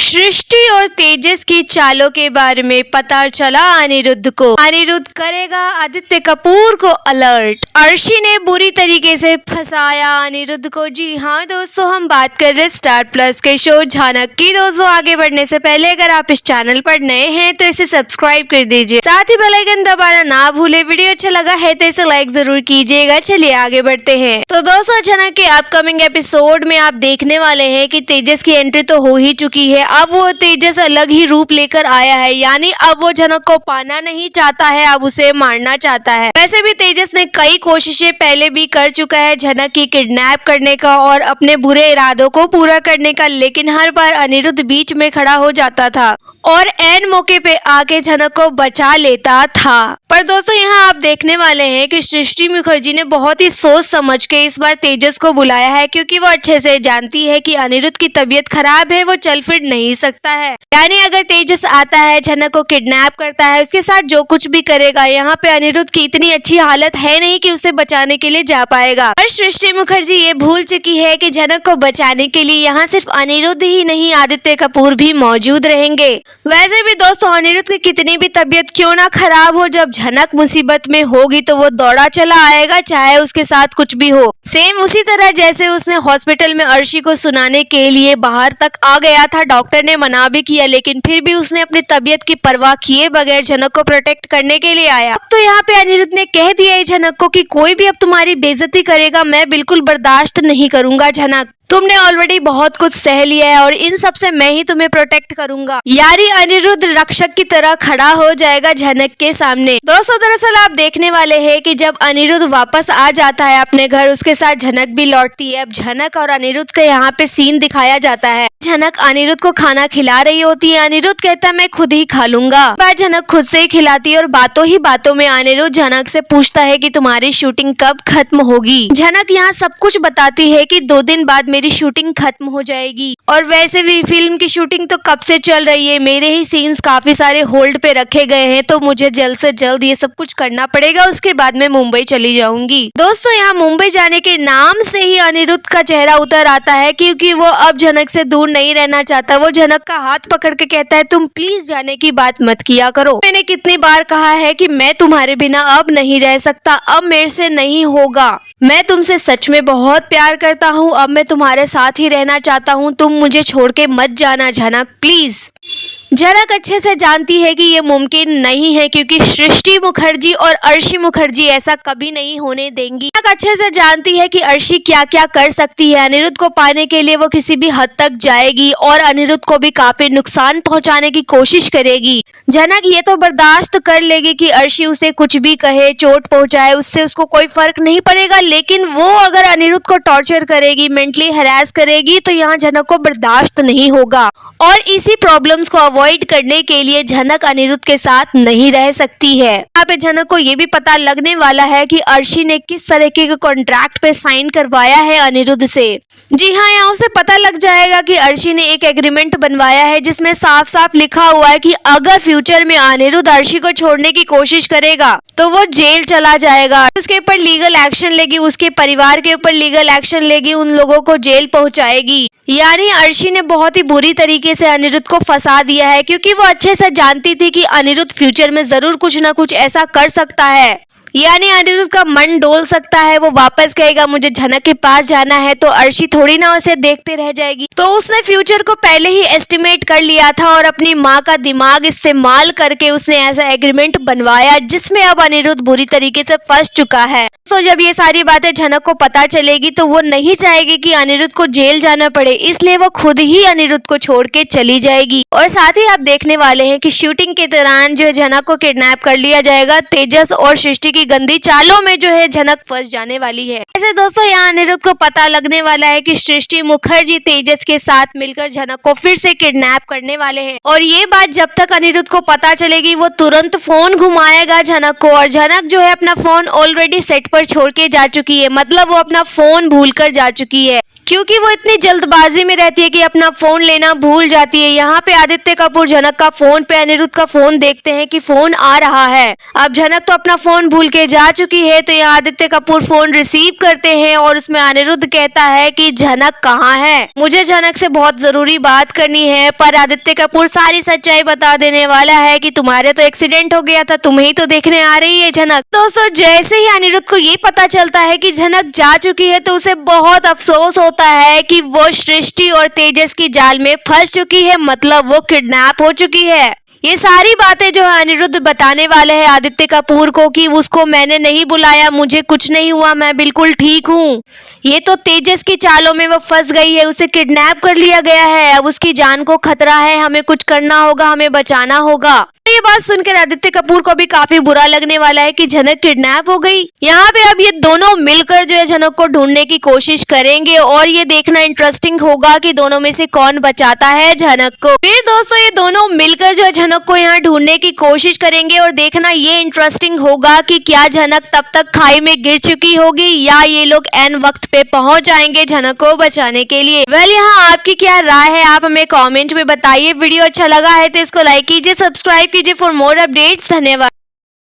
सृष्टि और तेजस की चालों के बारे में पता चला अनिरुद्ध को। अनिरुद्ध करेगा आदित्य कपूर को अलर्ट। अर्शी ने बुरी तरीके से फंसाया अनिरुद्ध को। जी हाँ दोस्तों, हम बात कर रहे स्टार प्लस के शो झनक की। दोस्तों आगे बढ़ने से पहले अगर आप इस चैनल पर नए हैं तो इसे सब्सक्राइब कर दीजिए, साथ ही बेल आइकन दबाना ना भूले। वीडियो अच्छा लगा है तो इसे लाइक जरूर कीजिएगा। चलिए आगे बढ़ते हैं। तो दोस्तों झनक के अपकमिंग एपिसोड में आप देखने वाले हैं कि तेजस की एंट्री तो हो ही चुकी है। अब वो तेजस अलग ही रूप लेकर आया है, यानी अब वो झनक को पाना नहीं चाहता है, अब उसे मारना चाहता है। वैसे भी तेजस ने कई कोशिशें पहले भी कर चुका है झनक की किडनैप करने का और अपने बुरे इरादों को पूरा करने का, लेकिन हर बार अनिरुद्ध बीच में खड़ा हो जाता था और एन मौके पे आके झनक को बचा लेता था। पर दोस्तों यहाँ आप देखने वाले हैं कि सृष्टि मुखर्जी ने बहुत ही सोच समझ के इस बार तेजस को बुलाया है, क्योंकि वो अच्छे से जानती है कि अनिरुद्ध की तबीयत खराब है, वो चल फिर नहीं सकता है। यानी अगर तेजस आता है, झनक को किडनैप करता है, उसके साथ जो कुछ भी करेगा, यहाँ पे अनिरुद्ध की इतनी अच्छी हालत है नहीं कि उसे बचाने के लिए जा पाएगा। और सृष्टि मुखर्जी ये भूल चुकी है कि झनक को बचाने के लिए यहाँ सिर्फ अनिरुद्ध ही नहीं, आदित्य कपूर भी मौजूद रहेंगे। वैसे भी दोस्तों अनिरुद्ध की कितनी भी तबीयत क्यों ना खराब हो, जब झनक मुसीबत में होगी तो वो दौड़ा चला आएगा, चाहे उसके साथ कुछ भी हो। सेम उसी तरह जैसे उसने हॉस्पिटल में अर्शी को सुनाने के लिए बाहर तक आ गया था, डॉक्टर ने मना भी किया, लेकिन फिर भी उसने अपनी तबीयत की परवाह किए बगैर झनक को प्रोटेक्ट करने के लिए आया। अब तो यहाँ पे अनिरुद्ध ने कह दिया है झनक को कि कोई भी अब तुम्हारी बेइज्जती करेगा, मैं बिल्कुल बर्दाश्त नहीं करूंगा। झनक तुमने ऑलरेडी बहुत कुछ सह लिया है और इन सब से मैं ही तुम्हें प्रोटेक्ट करूंगा। यानी अनिरुद्ध रक्षक की तरह खड़ा हो जाएगा झनक के सामने। दोस्तों दरअसल आप देखने वाले हैं कि जब अनिरुद्ध वापस आ जाता है अपने घर, उसके साथ झनक भी लौटती है। अब झनक और अनिरुद्ध का यहाँ पे सीन दिखाया जाता है। झनक अनिरुद्ध को खाना खिला रही होती है, अनिरुद्ध कहता है मैं खुद ही खा लूंगा। पर झनक खुद से ही खिलाती है और बातों ही बातों में अनिरुद्ध झनक से पूछता है कि तुम्हारी शूटिंग कब खत्म होगी। झनक यहाँ सब कुछ बताती है कि 2 दिन बाद मेरी शूटिंग खत्म हो जाएगी, और वैसे भी फिल्म की शूटिंग तो कब से चल रही है, मेरे ही सीन्स काफी सारे होल्ड पे रखे गए हैं, तो मुझे जल्द से जल्द ये सब कुछ करना पड़ेगा, उसके बाद मैं मुंबई चली जाऊंगी। दोस्तों यहाँ मुंबई जाने के नाम से ही अनिरुद्ध का चेहरा उतर आता है, क्योंकि वो अब झनक से दूर नहीं रहना चाहता। वो झनक का हाथ पकड़ के कहता है तुम प्लीज जाने की बात मत किया करो, मैंने कितनी बार कहा है कि मैं तुम्हारे बिना अब नहीं रह सकता, अब मेरे से नहीं होगा, मैं तुमसे सच में बहुत प्यार करता हूँ, अब मैं तुम्हारे साथ ही रहना चाहता हूँ, तुम मुझे छोड़ के मत जाना झनक प्लीज। झनक अच्छे से जानती है कि ये मुमकिन नहीं है, क्योंकि सृष्टि मुखर्जी और अर्शी मुखर्जी ऐसा कभी नहीं होने देंगी। झनक अच्छे से जानती है कि अर्शी क्या क्या कर सकती है, अनिरुद्ध को पाने के लिए वो किसी भी हद तक जाएगी और अनिरुद्ध को भी काफी नुकसान पहुंचाने की कोशिश करेगी। झनक ये तो बर्दाश्त कर लेगी कि अर्शी उसे कुछ भी कहे, चोट पहुंचाए, उससे उसको कोई फर्क नहीं पड़ेगा, लेकिन वो अगर अनिरुद्ध को टॉर्चर करेगी, मेंटली हैरेस करेगी, तो यहाँ झनक को बर्दाश्त नहीं होगा। और इसी प्रॉब्लम्स को अवॉइड करने के लिए झनक अनिरुद्ध के साथ नहीं रह सकती है। यहाँ पे झनक को ये भी पता लगने वाला है कि अर्शी ने किस तरीके के कॉन्ट्रैक्ट पे साइन करवाया है अनिरुद्ध से। जी हाँ, यहाँ उसे पता लग जाएगा कि अर्शी ने एक एग्रीमेंट बनवाया है जिसमें साफ साफ लिखा हुआ है कि अगर फ्यूचर में अनिरुद्ध अर्शी को छोड़ने की कोशिश करेगा तो वो जेल चला जाएगा, उसके ऊपर लीगल एक्शन लेगी, उसके परिवार के ऊपर लीगल एक्शन लेगी, उन लोगों को जेल पहुंचाएगी। यानी अर्शी ने बहुत ही बुरी तरीके से अनिरुद्ध को फंसा दिया है, क्योंकि वो अच्छे से जानती थी कि अनिरुद्ध फ्यूचर में जरूर कुछ ना कुछ ऐसा कर सकता है। यानी अनिरुद्ध का मन डोल सकता है, वो वापस कहेगा मुझे झनक के पास जाना है, तो अर्शी थोड़ी ना उसे देखते रह जाएगी। तो उसने फ्यूचर को पहले ही एस्टिमेट कर लिया था और अपनी माँ का दिमाग इस्तेमाल करके उसने ऐसा एग्रीमेंट बनवाया जिसमें अब अनिरुद्ध बुरी तरीके से फंस चुका है। तो जब ये सारी बातें झनक को पता चलेगी तो वो नहीं चाहेगी कि अनिरुद्ध को जेल जाना पड़े, इसलिए वो खुद ही अनिरुद्ध को छोड़ के चली जाएगी। और साथ ही आप देखने वाले हैं कि शूटिंग के दौरान जो झनक को किडनैप कर लिया जाएगा, तेजस और सृष्टि की गंदी चालों में जो है झनक फंस जाने वाली है। ऐसे दोस्तों यहाँ अनिरुद्ध को पता लगने वाला है कि सृष्टि मुखर्जी तेजस के साथ मिलकर झनक को फिर से किडनैप करने वाले हैं, और ये बात जब तक अनिरुद्ध को पता चलेगी वो तुरंत फोन घुमाएगा झनक को, और झनक जो है अपना फोन ऑलरेडी सेट पर छोड़ के जा चुकी है, मतलब वो अपना फोन भूल कर जा चुकी है, क्योंकि वो इतनी जल्दबाजी में रहती है कि अपना फोन लेना भूल जाती है। यहाँ पे आदित्य कपूर झनक का फोन पे अनिरुद्ध का फोन देखते हैं कि फोन आ रहा है। अब झनक तो अपना फोन भूल लेके जा चुकी है। तो यहाँ आदित्य कपूर फोन रिसीव करते हैं और उसमें अनिरुद्ध कहता है कि झनक कहाँ है, मुझे झनक से बहुत जरूरी बात करनी है। पर आदित्य कपूर सारी सच्चाई बता देने वाला है कि तुम्हारे तो एक्सीडेंट हो गया था, तुम्हें ही तो देखने आ रही है झनक। दोस्तों जैसे ही अनिरुद्ध को ये पता चलता है कि झनक जा चुकी है तो उसे बहुत अफसोस होता है कि वो सृष्टि और तेजस की जाल में फंस चुकी है, मतलब वो किडनैप हो चुकी है। ये सारी बातें जो है अनिरुद्ध बताने वाले हैं आदित्य कपूर को कि उसको मैंने नहीं बुलाया, मुझे कुछ नहीं हुआ, मैं बिल्कुल ठीक हूँ। ये तो तेजस की चालों में वो फंस गई है, उसे किडनैप कर लिया गया है, अब उसकी जान को खतरा है, हमें कुछ करना होगा, हमें बचाना होगा। ये बात सुनकर आदित्य कपूर को भी काफी बुरा लगने वाला है कि झनक किडनैप हो गई। यहाँ पे अब ये दोनों मिलकर जो है झनक को ढूंढने की कोशिश करेंगे और ये देखना इंटरेस्टिंग होगा कि दोनों में से कौन बचाता है झनक को। फिर दोस्तों ये दोनों मिलकर जो है झनक को यहाँ ढूंढने की कोशिश करेंगे और देखना ये इंटरेस्टिंग होगा कि क्या झनक तब तक खाई में गिर चुकी होगी या ये लोग एन वक्त पे पहुंच जाएंगे झनक को बचाने के लिए। वेल यहाँ आपकी क्या राय है, आप हमें कॉमेंट में बताइए। वीडियो अच्छा लगा है तो इसको लाइक कीजिए, सब्सक्राइब कीजिए फॉर मोर अपडेट्स। धन्यवाद।